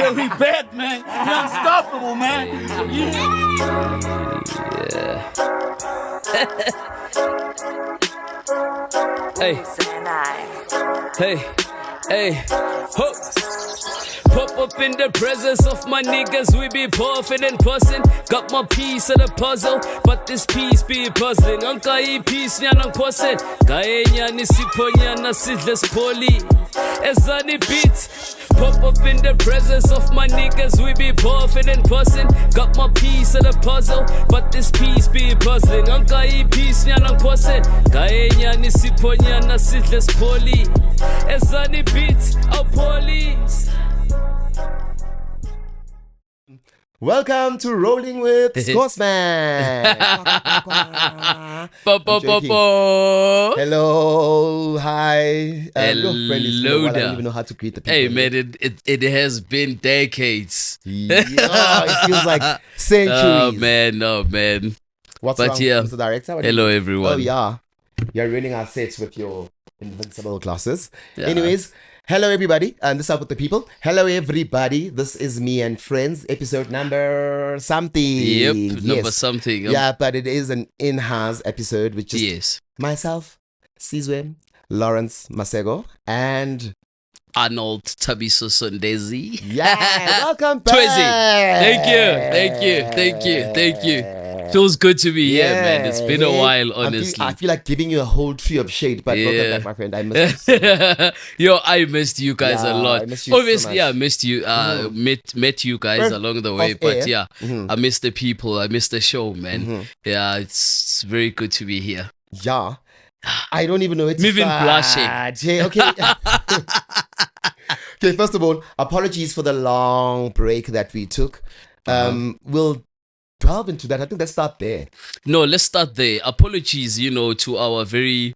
Hey, we back, man. We're unstoppable, man. Hey, hook. Pop up in the presence of my niggas, we be puffin' and pussin'. Got my piece of the puzzle, but this piece be puzzling. Anka I piece nyanang pussin'. Kaya nyani sipo nyana sidles poli. Ezani beats. Pop up in the presence of my niggas, we be puffin' and pussin'. Got my piece of the puzzle, but this piece be puzzling. Anka I piece nyanang pussin'. Kaya nyani sipo nyana sidles poli. Ezani beats, our police. Welcome to Rolling with Scotsman. Hello, hi. Hello, I don't even know how to greet the people. Hey, man, it has been decades. Yeah, it feels like centuries. Oh, man. What's but wrong, yeah, Mr. Director? hello, everyone. Oh, yeah. You're ruining our sets with your invincible glasses. Yeah. Anyways, hello, everybody. This is Up With The People. Hello, everybody. This is me and friends, episode number something. Yep, Yes. number something. Yeah, but it is an in-house episode, which is Yes. myself, Sizwe, Lawrence Maseko, and Arnold Thabiso Sondezi. yeah, welcome back. Twizzy. Thank you. Feels good to be here, man. It's been a while, honestly. I feel like giving you a whole tree of shade, but welcome back, my friend. I missed you. Yo, I missed you guys a lot. I missed you Obviously, so much. I missed you. Met you guys along the way, Off but air. yeah, I missed the people. I missed the show, man. Yeah, it's very good to be here. Yeah. I don't even know it's I'm even blushing. Okay. Okay, first of all, apologies for the long break that we took. We'll delve into that. I think let's start there. No, let's start there. Apologies, to our very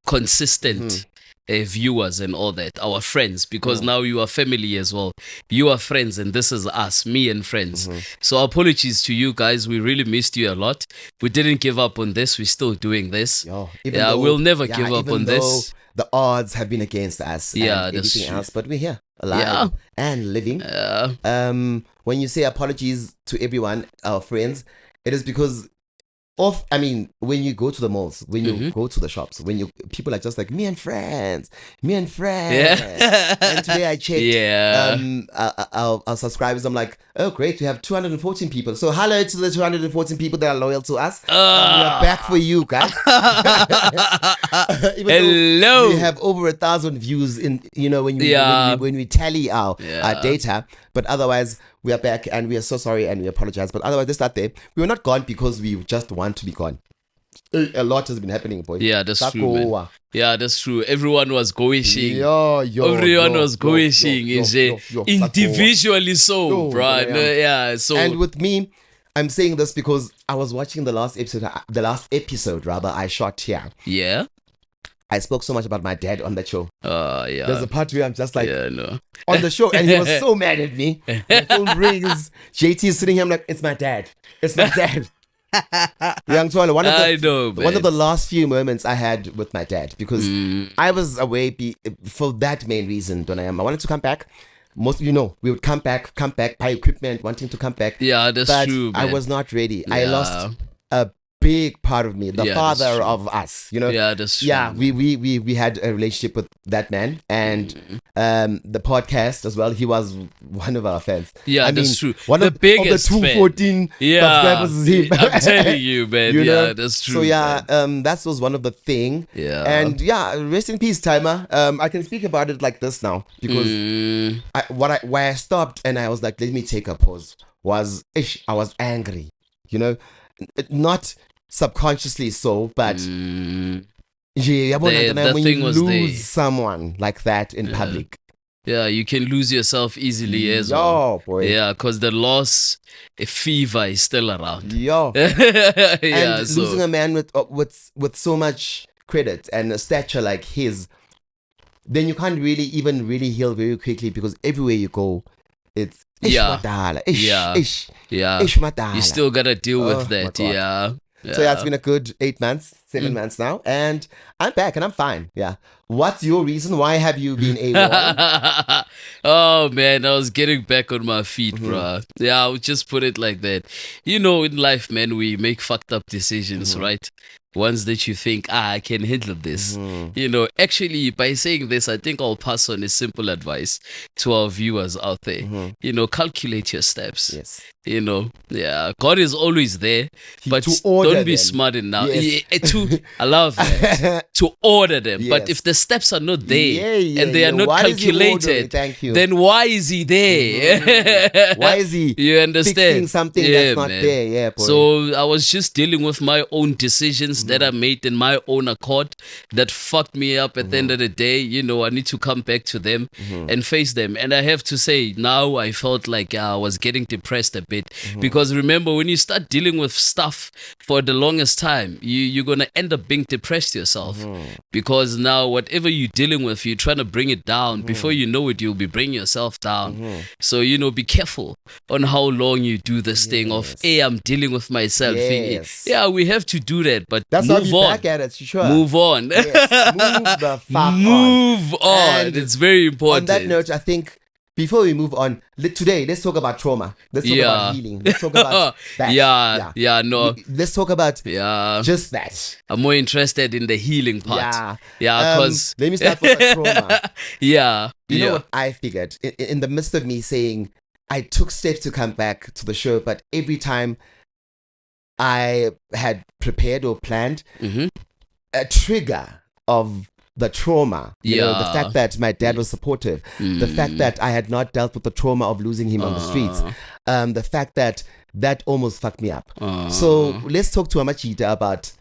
consistent viewers and all that, our friends, because now you are family as well. You are friends, and this is us, me and friends. So apologies to you guys. We really missed you a lot. We didn't give up on this. We're still doing this. We'll never give up on this. The odds have been against us. Yeah, and that's everything true. else, but we're here, alive and living. When you say apologies to everyone, our friends, it is because when you go to the malls, when you go to the shops, people are just like, me and friends. Yeah. And today I checked Yeah. our subscribers. I'm like, oh great, we have 214 people. So hello to the 214 people that are loyal to us. We are back for you guys. Even Hello. though we have over 1,000 views in when we tally our data, but otherwise we are back and we are so sorry and we apologize. But otherwise, let's start there. We were not gone because we just want to be gone. A lot has been happening, boy. Yeah, that's true, man. Yeah, that's true. Everyone was going. Everyone was going individually, so, bro. Yeah, so. And with me, I'm saying this because I was watching the last episode I shot here. Yeah. I spoke so much about my dad on that show. Yeah. There's a part where I'm just like, no. on the show, and he was so mad at me. The phone rings. JT is sitting here. I'm like, it's my dad. Young Twala, one of the last few moments I had with my dad, because I was away for that main reason. I wanted to come back. Most we would come back, buy equipment, wanting to come back. Yeah, that's true, man. I was not ready. Yeah. I lost a big part of me, the father of us. Yeah, that's true. Yeah, we had a relationship with that man, and the podcast as well. He was one of our fans. Yeah, that's true. One the of biggest the 214 subscribers is him. I'm telling you, man. Yeah, that's true. So yeah, that was one of the thing. Yeah, and rest in peace, Timer. I can speak about it like this now because why I stopped and I was like, let me take a pause. I was angry, not subconsciously so, but when you lose someone like that in public. Yeah, you can lose yourself easily as well. Boy. Yeah, because the loss fever is still around. And losing a man with so much credit and a stature like his, then you can't really heal very quickly, because everywhere you go, it's madala. You still gotta deal with that. Yeah. So it's been a good 8 months, 7 months now, and I'm back and I'm fine. Yeah. What's your reason? Why have you been AWOL? Oh man, I was getting back on my feet, bruh. Yeah, I would just put it like that. You know, in life, man, we make fucked up decisions, right? Ones that you think, I can handle this. You know, actually, by saying this, I think I'll pass on a simple advice to our viewers out there. You know, calculate your steps. Yes. You know, yeah, God is always there, but to order don't be them. smart enough. Yes. I love that. To order them. But Yes. if the steps are not there Yeah, and they are not Why is he ordering? calculated, Thank you. then why is he there? Why is he You understand? fixing something that's not man. there? Yeah, boy. So I was just dealing with my own decisions that I made in my own accord that fucked me up at the end of the day. You know, I need to come back to them and face them. And I have to say, now I felt like I was getting depressed a bit because remember, when you start dealing with stuff for the longest time, you're going to end up being depressed yourself because now whatever you're dealing with, you're trying to bring it down. Before you know it, you'll be bringing yourself down. So, you know, be careful on how long you do this thing of, hey, I'm dealing with myself. Yes. Yeah, we have to do that, but that's how move you on. back at it, sure. Move on. Yes. Move the fuck Move on. And It's very important. On that note, I think before we move on, today let's talk about trauma. Let's talk about healing. Let's talk about that. Let's talk about just that. I'm more interested in the healing part. Yeah, because let me start with the trauma. You know what I figured in the midst of me saying I took steps to come back to the show, but every time I had prepared or planned, a trigger of the trauma, you know, the fact that my dad was supportive, the fact that I had not dealt with the trauma of losing him on the streets, the fact that almost fucked me up. So let's talk to Amachita about,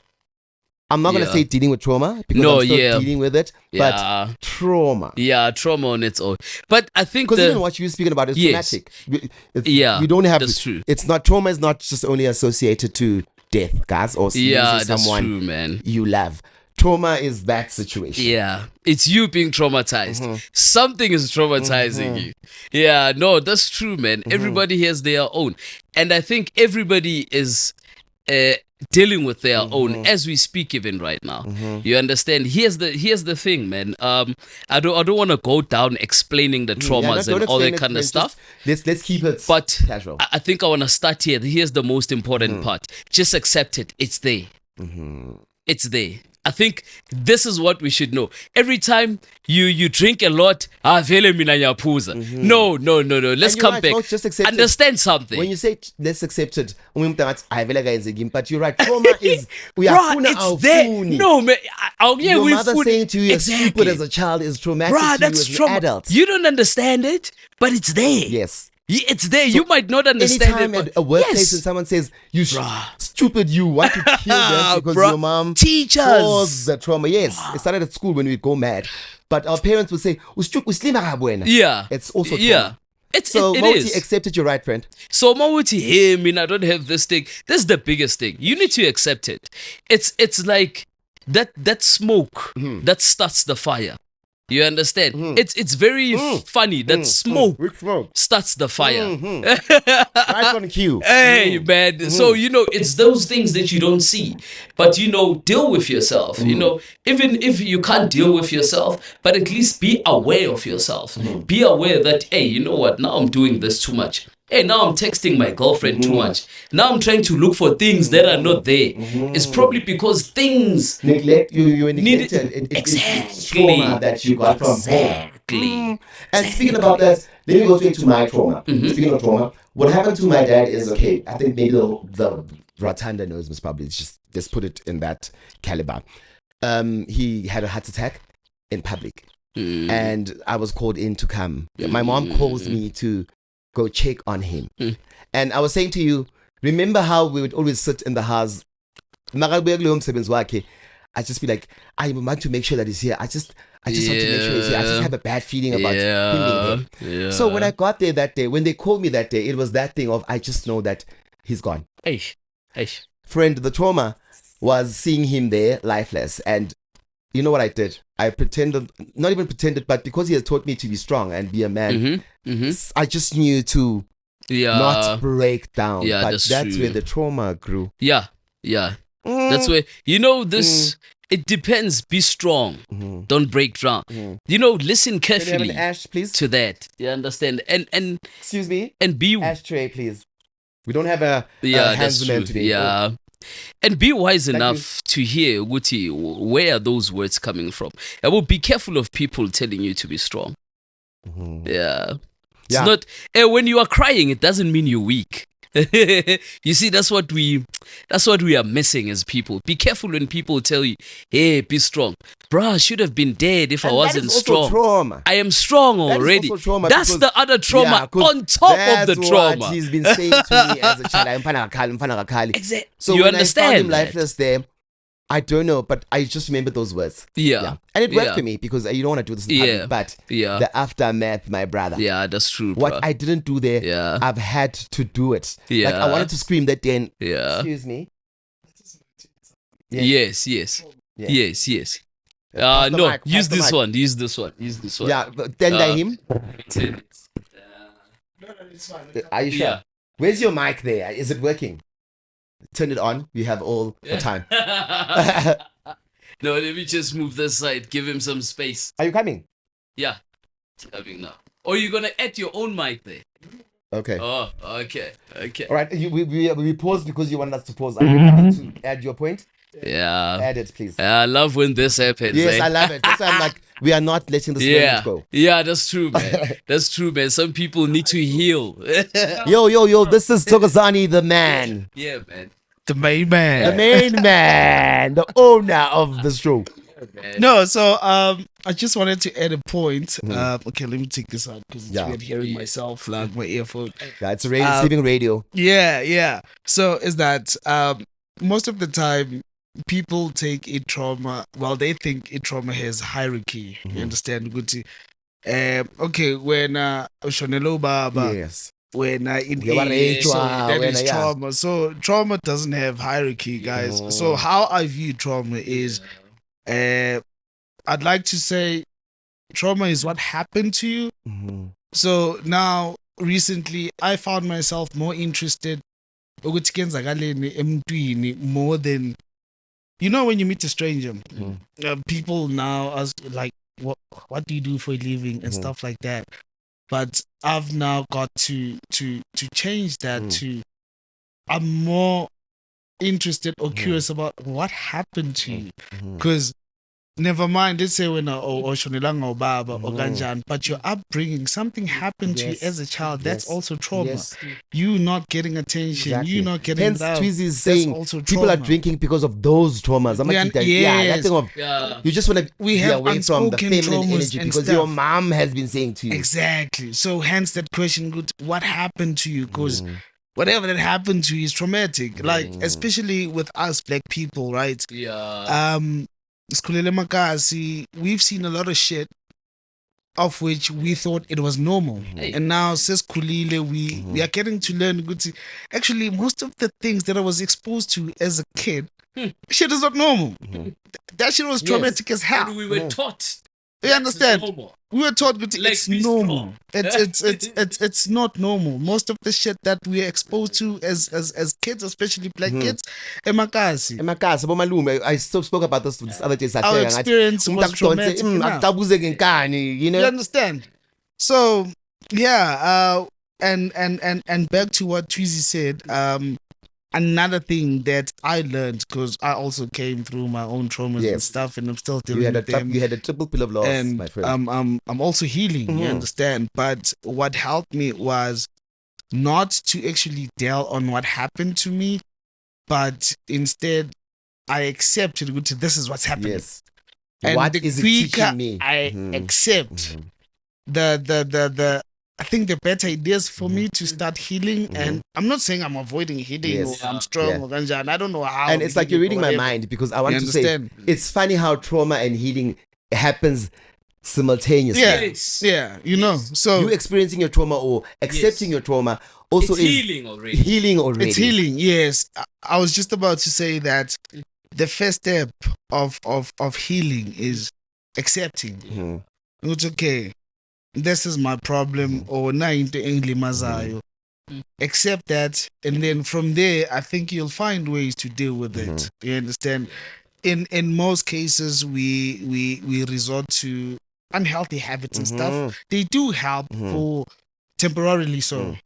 I'm not going to say dealing with trauma because I'm still dealing with it, but trauma. Yeah, trauma on its own. But I think because even what you're speaking about is traumatic. You don't have that's true. It's not, trauma is not just only associated to death, guys, or losing someone true, man. you love. Trauma is that situation. Yeah, it's you being traumatized. Something is traumatizing you. Yeah, no, that's true, man. Everybody has their own, and I think everybody is dealing with their own as we speak, even right now. You understand? Here's the thing, man. I don't want to go down explaining the traumas and all that kind of stuff. Let's keep it casual. I think I want to start here. Here's the most important part. Just accept it. It's there. It's there. I think this is what we should know. Every time you drink a lot, no. Let's come back. Just accept understand something. When you say let's accept it, but you're right. Trauma is it's there. No, man. Your mother saying to you you're stupid as a child is traumatic to you as an adult. You don't understand it, but it's there. Yes. It's there. So you might not understand anytime it. At a workplace when someone says, you stupid, you want to kill them because your mom caused the trauma. Yes, it started at school when we go mad. But our parents would say, it's also trauma. So Mauti accepted, you're right, friend. So Mauti, hey, I don't have this thing. This is the biggest thing. You need to accept it. It's like that smoke that starts the fire. You understand? It's very funny that smoke starts the fire. Right on cue. Hey, man. So, you know, it's those things that you don't see. But, you know, deal with yourself. You know, even if you can't deal with yourself, but at least be aware of yourself. Be aware that, hey, you know what? Now I'm doing this too much. Hey, now I'm texting my girlfriend too much. Now I'm trying to look for things that are not there. It's probably because things you neglected. It's trauma that you got from home. And speaking about that, let me go straight to my trauma. Speaking of trauma, what happened to my dad is, okay, I think maybe the Rotunda knows most probably. Let's put it in that caliber. He had a heart attack in public. And I was called in to come. My mom calls me to go check on him. And I was saying to you, remember how we would always sit in the house. I just be like, I want to make sure that he's here. I just want to make sure he's here. I just have a bad feeling about him being here. So when I got there that day, when they called me that day, it was that thing of, I just know that he's gone. Friend, the trauma was seeing him there, lifeless. And you know what I did? I pretended, not even pretended, but because he has taught me to be strong and be a man, I just knew to not break down. But that's where the trauma grew. That's where, you know, this It depends. Be strong. Don't break down. You know, listen Can you have carefully an ash, please? to that. You understand? And Excuse me? be Ashtray, please. We don't have a that's handsman true. today. Yeah. And be wise Thank enough to hear, Wuti, where are those words coming from? And will be careful of people telling you to be strong. Yeah. It's not when you are crying, it doesn't mean you're weak. You see, that's what we are missing as people. Be careful when people tell you, hey, be strong. Bruh, I should have been dead if I wasn't strong. Trauma. I am strong already. That's the other trauma on top of the trauma. That's what he's been saying to me as a child. Exactly. So you when understand I found him that? lifeless there, I don't know, but I just remember those words. Yeah. And it worked for me because you don't want to do this in public, but Yeah. the aftermath, my brother. Yeah, that's true. What bruh. I didn't do there, I've had to do it. Yeah. Like I wanted to scream that day and, Yeah. excuse me. Yes. Yeah. Yes. Pass the No, mic, use pass the this mic. one. Use this one. Yeah, but then him. Are you sure? Yeah. Where's your mic there? Is it working? Turn it on. We have all the time. No, let me just move this side. Give him some space. Are you coming? Yeah. It's coming now. Or you're gonna add your own mic there. Okay. Oh, okay. All right. We paused because you wanted us to pause. Are you happy to add your point? Yeah. Add it, please. I love when this happens. Yes, eh? I love it. That's why I'm like, we are not letting this moment go. Yeah, that's true, man. That's true, man. Some people need to heal. Yo, this is Tokozani, the man. Yeah, man. The main man. The main man. The owner of the show. Man. No, so I just wanted to add a point. Okay, let me take this out because it's weird hearing myself like my earphone. Yeah, it's a radio, sleeping radio. Yeah. So is that most of the time people take a trauma. Well, they think a trauma has hierarchy. You understand? Good. Okay, when Shonelo Baba. Yes. When in You are age, so rage, that when is trauma. So trauma doesn't have hierarchy, guys. So how I view trauma is, I'd like to say, trauma is what happened to you. So now, recently, I found myself more interested ukuthi kwenzakaleni emntwini more than, you know, when you meet a stranger, people now ask like, what do you do for a living and stuff like that. But I've now got to change that to, I'm more interested or curious about what happened to you. Because never mind, let's say when shonelanga or baba or ganjan, but your upbringing, something happened to you as a child. That's also trauma. You not getting attention, you not getting Hence, love. Twizy is saying also people are trauma. drinking because of those traumas. That thing of you just want to We be have away from the unspoken feminine traumas energy and because stuff. your mom has been saying to you. Exactly. So hence that question, good, what happened to you? Because whatever that happened to you is traumatic. Like, especially with us black people, right? Yeah. Sikhulele emakasi, we've seen a lot of shit of which we thought it was normal. And now sesikhulile, we are getting to learn ukuthi actually most of the things that I was exposed to as a kid, shit is not normal. That shit was traumatic as hell. And we were taught. You understand? Normal. We were taught that Like, it's be normal. strong. It's not normal. Most of the shit that we are exposed to as kids, especially black kids, emakasi. Emakasi, bomalume, I still spoke about this other day. Our experience was traumatic enough. You know? You understand? So yeah, and back to what Twizy said. Another thing that I learned, because I also came through my own traumas and stuff, and I'm still dealing with them. You had a triple pill of loss, And my friend. I'm also healing. You understand? But what helped me was not to actually dwell on what happened to me, but instead I accepted that this is what's happening. Yes. And What the is it quicker teaching me? I accept the I think the better it is for me to start healing. And I'm not saying I'm avoiding healing or I'm strong or ganjan. I don't know how. And it's like you're reading my mind because I want to say it's funny how trauma and healing happens simultaneously. Yeah, you know. So you experiencing your trauma or accepting your trauma also It's is healing already. Healing already. it's healing. Yes, I was just about to say that the first step of healing is accepting. It's okay. This is my problem, or na into engilimazayo. Accept that, and then from there, I think you'll find ways to deal with it. You understand? in most cases we resort to unhealthy habits and stuff. They do help for temporarily so.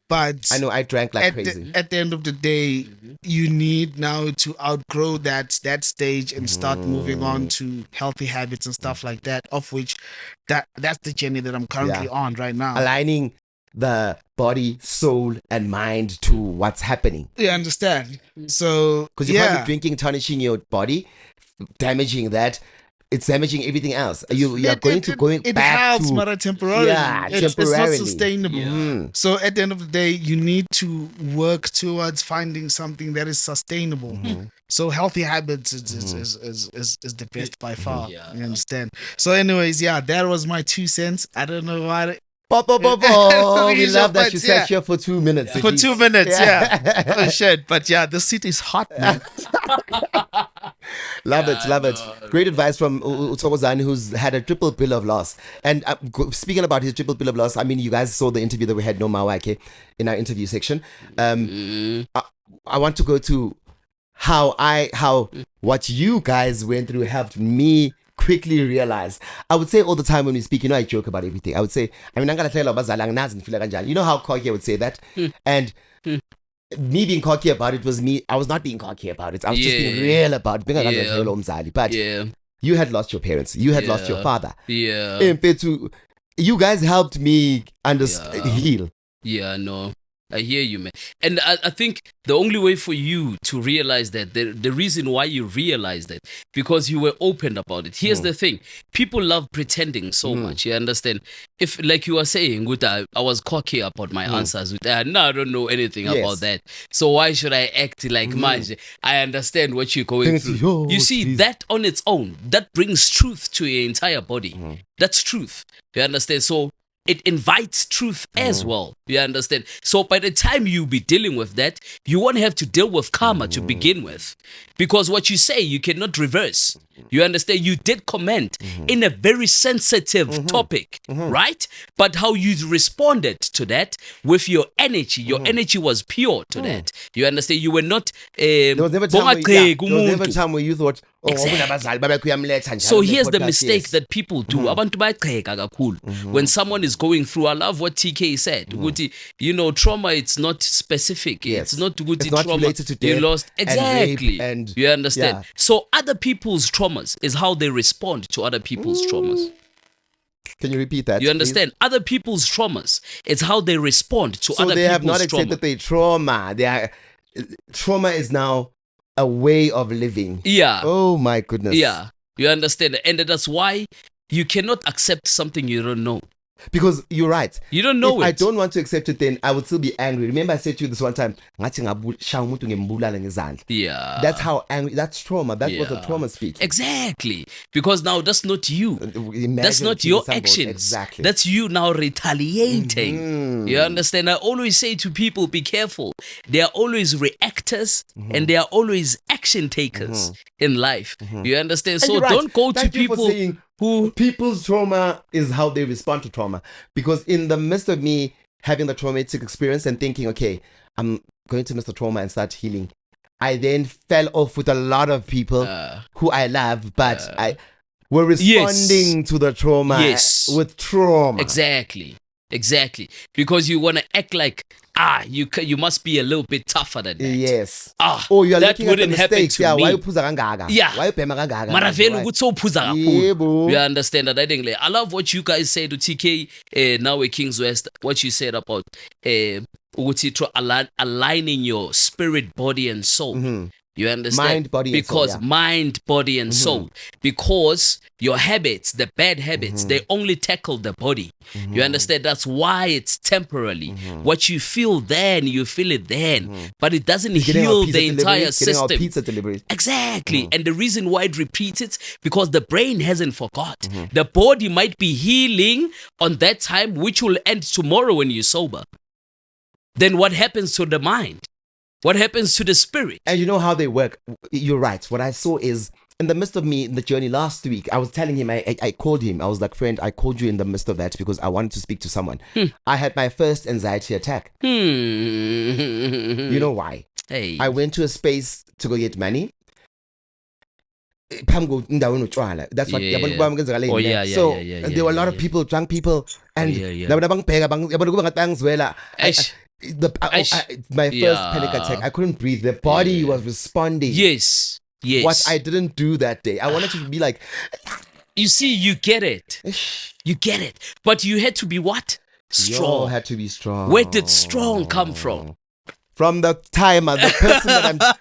But I know I drank like crazy. At the end of the day, you need now to outgrow that stage and start moving on to healthy habits and stuff like that. Of which that's the journey that I'm currently on right now. Aligning the body, soul, and mind to what's happening. You understand? So because you're probably drinking, tarnishing your body, damaging that. It's damaging everything else. You are going it back helps, to but temporarily. Yeah, It's temporarily. not sustainable. So at the end of the day, you need to work towards finding something that is sustainable. So healthy habits is the best by far. Yeah. You understand? So anyways, that was my 2 cents. I don't know why. We love that you Yeah. sat here for 2 minutes. For 2 minutes, oh shit. But the seat is hot, man. Love it. Great advice from Uthokozane, who's had a triple bill of loss. And speaking about his triple bill of loss, I mean, you guys saw the interview that we had, No Mawake, in our interview section. I want to go to how what you guys went through helped me quickly realize. I would say all the time when we speak, I joke about everything. I would say, I'm not gonna tell you know how cocky I would say that? And me being cocky about it was me. I was not being cocky about it. I was just being real about it. But you had lost your parents. You had lost your father. Yeah. You guys helped me heal. Yeah, no. I hear you, man. And I think the only way for you to realize that, the reason why you realize that, because you were open about it. Here's the thing. People love pretending so much. You understand? If, like you were saying, I was cocky about my answers. No, I don't know anything about that. So why should I act like manje? I understand what you're going through. You see, that on its own, that brings truth to your entire body. That's truth. You understand? So it invites truth as well. You understand? So by the time you be dealing with that, you won't have to deal with karma to begin with. Because what you say, you cannot reverse. You understand? You did comment in a very sensitive topic, right? But how you responded to that with your energy was pure to that. You understand? You were not... There was never a time where you thought, So here's the mistake that people do. When someone is going through, I love what TK said. Trauma, it's not specific. Yes. It's not good It's not trauma. related to You death lost and exactly. rape and- you understand? Yeah. So other people's traumas is how they respond to other people's traumas. Can you repeat that? You understand? Other people's traumas is how they respond to So other they people's have not trauma. accepted their trauma. Trauma is now a way of living. Yeah. Oh my goodness. Yeah. You understand? And that's why you cannot accept something you don't know. Because you're right. You don't know if it. I don't want to accept it, then I would still be angry. Remember I said to you this one time, Yeah. that's how angry, that's trauma. That's what the trauma speaks. Exactly. Because now that's not you. Imagine That's not being your somebody- actions. Exactly. That's you now retaliating. You understand? I always say to people, be careful. They are always reactors and they are always action takers in life. You understand? And So you're right. don't go Thank to you for people saying who... people's trauma is how they respond to trauma. Because in the midst of me having the traumatic experience and thinking, okay, I'm going to miss the trauma and start healing, I then fell off with a lot of people who I love, but I were responding to the trauma with trauma. Exactly. Because you want to act like, you must be a little bit tougher than that. Yes. Oh, you are that looking at the wouldn't happen mistakes. to Yeah, me. why you phuza kangaka? Yeah. Why you bhema kangaka? Mara vele Why? ukuthi sowuphuza Yeah, kakhulu. bro. You understand that? I think I love what you guys say to TK now with King's West, what you said about ukuthi aligning your spirit, body and soul. You understand? Mind, body, and soul, because yeah. mind, body, and soul. Because your habits, the bad habits, they only tackle the body. You understand? That's why it's temporarily. What you feel then, you feel it then. But it doesn't heal the entire system. Getting our pizza delivery. Exactly. And the reason why it repeats it, because the brain hasn't forgot. The body might be healing on that time, which will end tomorrow when you're sober. Then what happens to the mind? What happens to the spirit? And you know how they work. You're right. What I saw is in the midst of me in the journey last week, I was telling him, I called him. I was like, friend, I called you in the midst of that because I wanted to speak to someone. I had my first anxiety attack. You know why? Hey. I went to a space to go get money. That's what Oh, yeah. so yeah, there were a lot of people, drunk people, and my first panic attack, I couldn't breathe. The body was responding. Yes. What I didn't do that day. I wanted to be like, you see, you get it. But you had to be what? Strong. You had to be strong. Where did strong come from? From the timer, the person that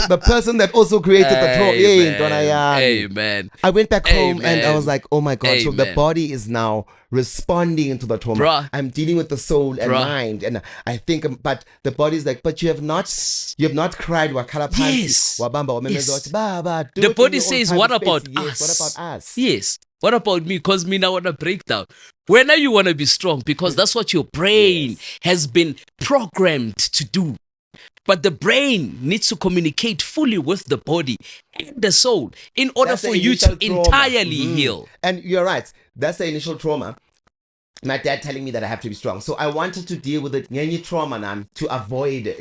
the person that also created the trauma. Amen. I went back home and I was like, oh my God. So the Amen. body is now responding to the trauma. Bruh. I'm dealing with the soul and mind. And I think, but the body is like, but you have not cried. Yes. Yes. The body says, what about us? Yes. What about us? Yes. What about me? Because me now want to break down. When are you want to be strong? Because that's what your brain has been programmed to do. But the brain needs to communicate fully with the body and the soul in order That's for the you to initial trauma. entirely heal. And you're right. That's the initial trauma. My dad telling me that I have to be strong. So I wanted to deal with it, ngenye trauma nam, to avoid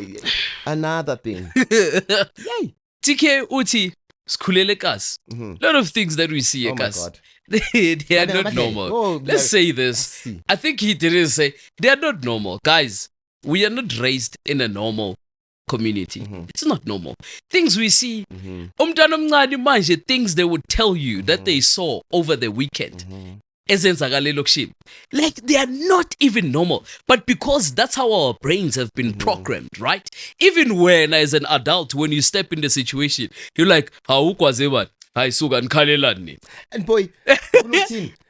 another thing. Yay. TK uti sikhulele kasi. Lot of things that we see Oh my kasi. God. They are not normal. Oh, Let's say this. I think he didn't say they are not normal. Guys, we are not raised in a normal community. It's not normal. Things we see, umntwana omncane manje, things they would tell you that they saw over the weekend. Ezenzakale lokship. Like they are not even normal. But because that's how our brains have been programmed, right? Even when as an adult, when you step in the situation, you're like, hawukwaze bani? Hayi suka nikhalelani. And boy,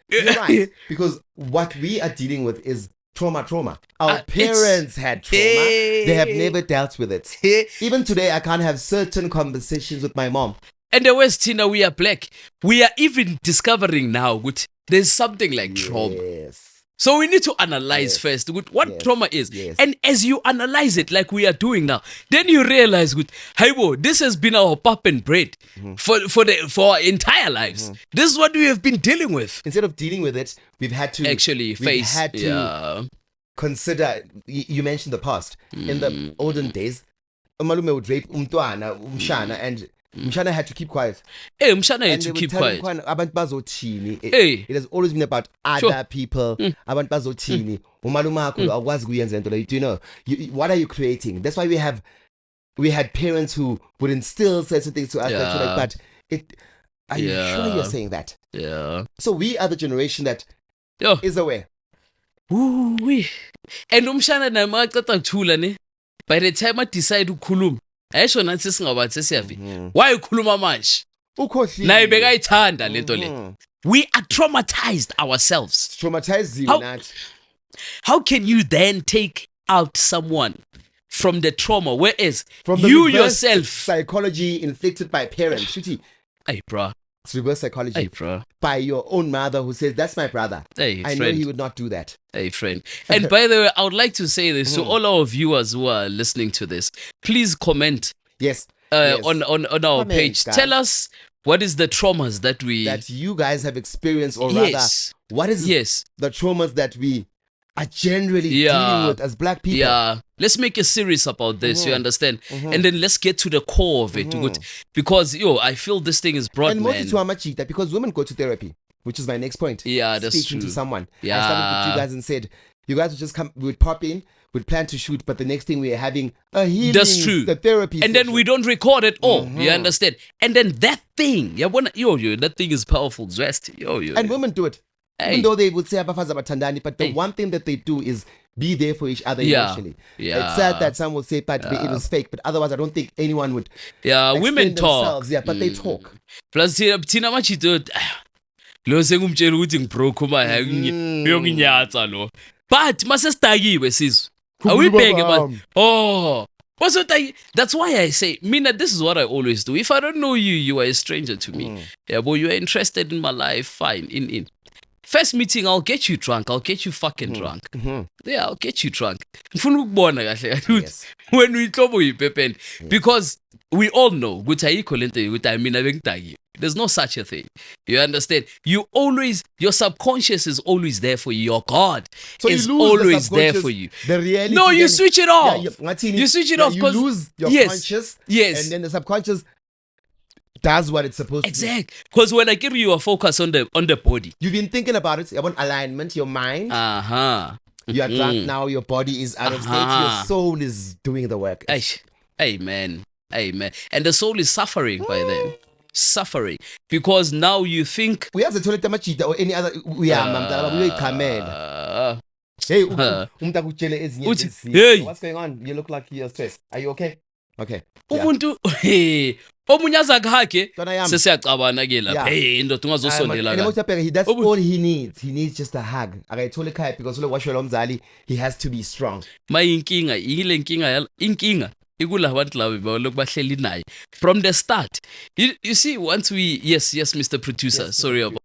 you're right. Because what we are dealing with is trauma. Our parents had trauma. They have never dealt with it. Even today, I can't have certain conversations with my mom. And the West, Tina, we are black. We are even discovering now what there's something like trauma. Yes. So we need to analyze first what trauma is. Yes. And as you analyze it like we are doing now, then you realize, hey, this has been our pap and bread for our entire lives. This is what we have been dealing with. Instead of dealing with it, we've had to Actually face. had to consider. You mentioned the past. In the olden days, umalume would rape umntwana, umshana, and Mshana had to keep quiet. Hey, Mshana had And to they keep would tell him, quiet. "Abantu bazothini." Hey. It has always been about other people. Abantu bazothini. Umalume akho akwazi kuyenza into like, do you know? What are you creating? That's why we had parents who would instill certain things to us. That you're like, but are you sure you're saying that? Yeah. So we are the generation that is aware. Ooh-wee. And umshana na maqeda kuthula ne. By the time I decide ukukhuluma, ayisho nathi singabathi siyavi. Why ukhuluma manje? Ukhohlile. Naye bekayithanda lento le. We are traumatized ourselves. Traumatized nathi. How can you then take out someone from the trauma, whereas From the you reverse yourself psychology inflicted by parents? Shitty. Hey bro. It's reverse psychology. Hey bro. By your own mother who says, that's my brother. Hey I friend. know he would not do that. Hey friend. And by the way, I would like to say this to all our viewers who are listening to this. Please comment Yes. on our Comment, page. guys. Tell us what is the traumas that we That you guys have experienced, or Yes. rather, what is Yes. the traumas that we are generally Yeah. dealing with as black people? Yeah, let's make a series about this. You understand, and then let's get to the core of it. Good, because I feel this thing is broad, And man. mostly to Amachita, because women go to therapy, which is my next point. Yeah, that's Speaking true. to someone. Yeah. I started with you guys and said, you guys would just come, we would pop in, we'd plan to shoot, but the next thing we're having a healing, That's true. the therapy And then session. we don't record it all. You understand? And then that thing, that thing is powerful. Zwest. And women do it. Hey. Even though they would say abafazi abathandani, but the one thing that they do is be there for each other Yeah. emotionally. Yeah. It's sad that some will say, but it was fake. But otherwise, I don't think anyone would. Women explain talk. themselves. Yeah, but they talk. Plus thina machito lo sengumtshela ukuthi ngibroke manje uyokunyatsa lo. But masestakiwe sizwe. Awibheke man. Oh. That's why I say, Mina, this is what I always do. If I don't know you, you are a stranger to me. Yeah, but you are interested in my life, fine. In first meeting, I'll get you drunk. I'll get you fucking drunk. Yeah, I'll get you drunk. Ngifuna ukubona kahle Yes. when we trouble you, Pepe, because we all know ukuthi ayikho lento ukuthi mina bengidakiwe. There's no such a thing. You understand? Your subconscious is always there for you. Your God So is you lose the always there subconscious, for you. The reality. No, you then- switch it off. Yeah, You switch it off You 'cause- lose your yes, conscious. yes. And then the subconscious does what it's supposed to do. Exactly. Because when I give you a focus on the body. You've been thinking about it. You want alignment, your mind. You are drunk now, your body is out of state, your soul is doing the work. Amen. Amen. And the soul is suffering by then. Suffering. Because now you think we have the toilet machita or any other we Hey, what's going on? You look like you're stressed. Are you okay? Okay. Umuntu omunye azakhe sesiyacabana ke lapha indoda ungazosondela that's all he needs just a hug. Akayithola ekhaya because ulokwashela umzali, he has to be strong. Mayinkinga ile inkinga ikula bantu labo balokhu bahleli naye from the start. You see, once we yes Mr. Producer, yes, sorry about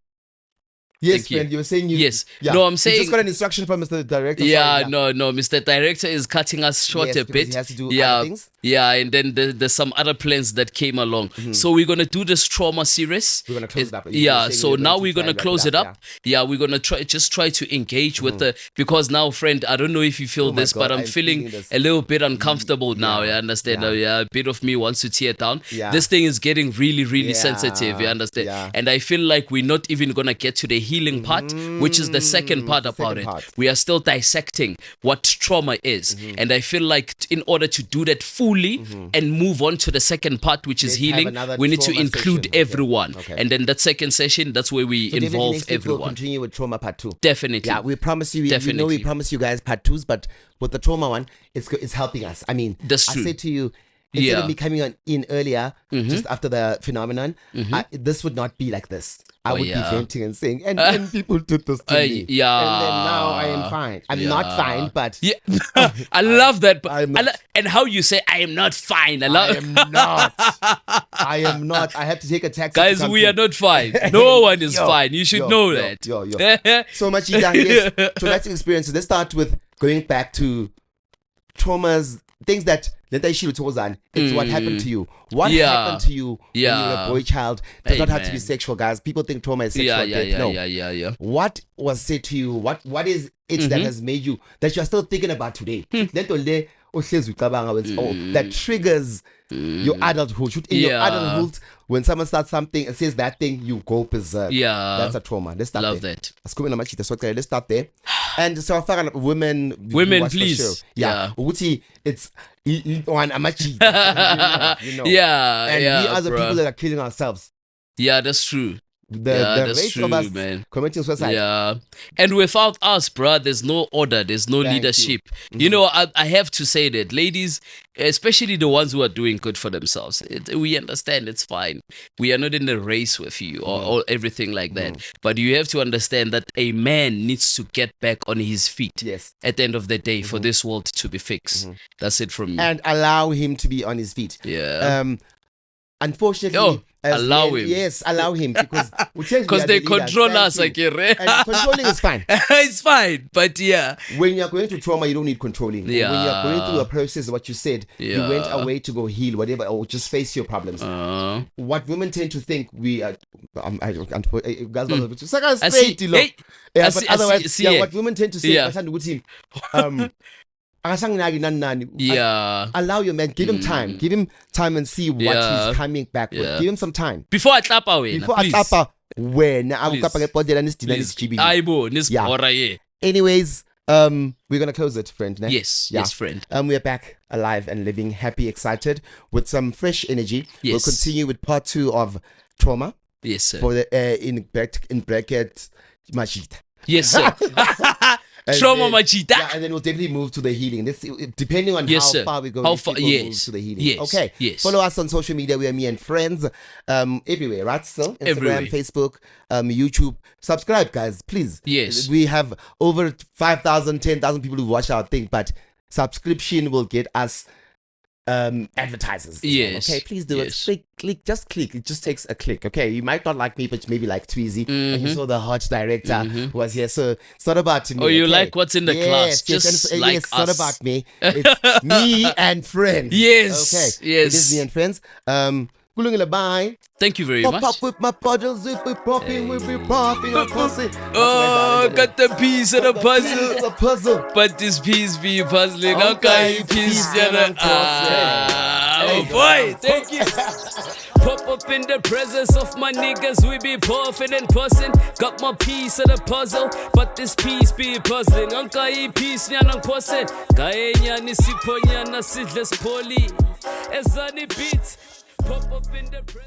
yes, friend, you were saying yes. No, I'm saying you just got an instruction from Mr. Director. No, Mr. Director is cutting us short a bit. He has to do other things. Yeah, and then there's some other plans that came along. So we're gonna do this trauma series. We're gonna close it up. So now we're gonna close it up. Yeah, we're gonna try to engage with the, because now, friend, I don't know if you feel this, but I'm feeling a little bit uncomfortable now. You understand? A bit of me wants to tear down. This thing is getting really sensitive. You understand? And I feel like we're not even gonna get to the healing part, which is the second part about it. We are still dissecting what trauma is, and I feel like in order to do that fully and move on to the second part, which is healing, we need to include everyone. And then that second session, that's where we involve everyone. We'll continue with trauma part 2. Definitely. Yeah, we promise you. We promise you guys part 2s, but with the trauma one, it's helping us. I mean, that's true. I said to you, instead of me coming in earlier, just after the phenomenon, this would not be like this. I would be venting and saying, and people did this to me. Yeah. And then now I am fine. I'm not fine, but... Yeah. I love that. And how you say, I am not fine. I am not. I am not. I have to take a taxi. Guys, we are not fine. No one is fine. You should know that. So much, yes. Traumatic experiences. Let's start with going back to traumas, things that it's what happened to you. What happened to you when you were a boy child does not have to be sexual, guys. People think trauma is sexual. Yeah. What was said to you? What is it that has made you, that you're still thinking about today? That triggers your adulthood. In your adulthood, when someone starts something and says that thing, you go berserk. Yeah. That's a trauma. Let's start Love there. that. Let's start there. And so I found women, please. It's on a machine. Yeah. And we are the people that are killing ourselves. Yeah, that's true. The that's rate true, of us man. committing suicide. Yeah. And without us, bruh, there's no order, there's no leadership. You know, I have to say that, ladies, especially the ones who are doing good for themselves, we understand, it's fine. We are not in a race with you or everything like that. But you have to understand that a man needs to get back on his feet at the end of the day for this world to be fixed. That's it from me. And allow him to be on his feet. Yeah. Unfortunately, allow him. Yes, allow him because they control us. And controlling is fine. It's fine, but when you're going through trauma, you don't need controlling. When you're going through a process, what you said, you went away to go heal, whatever, or just face your problems. What women tend to think we are, but otherwise, what women tend to say, allow your man, give him time and see what he's coming back with. Give him some time before I clap away. Anyways, we're gonna close it, friend. Yes, friend. We're back alive and living, happy, excited, with some fresh energy. We'll continue with part 2 of trauma. Yes, sir. For the in bracket machita. Yes, sir. Trauma machita. Yeah, and then we'll definitely move to the healing. This, depending on how far we go, move to the healing. Okay. Follow us on social media. We are Me and Friends. Everywhere, right? Still Instagram, Facebook, YouTube. Subscribe, guys, please. Yes. We have over 5,000, 10,000 people who watch our thing, but subscription will get us advertisers. Yes. Okay, please do it. Click. It just takes a click. Okay, you might not like me, but maybe like Tweezy. And you saw the hot director who was here. So it's not about me. Oh, you like what's in the class? Just like us. It's not about me. It's me and friends. Yes. Okay. Yes. It is Me and Friends. Kulungile, bye. Thank you very Pop much. up with my puzzles, if we popping, we be popping a pussy. Oh, got the piece of the puzzle. The puzzle. But this piece be puzzling. Okay, piece. Oh boy, thank you. Pop up in the presence of my niggas, we be puffin' and pussin'. Got my piece of the puzzle, but this piece be puzzling. Okay, piece nyanang pussin'. Kaya nyani sipo nyana sidles poli. Ezani beats. Pop up in the presence.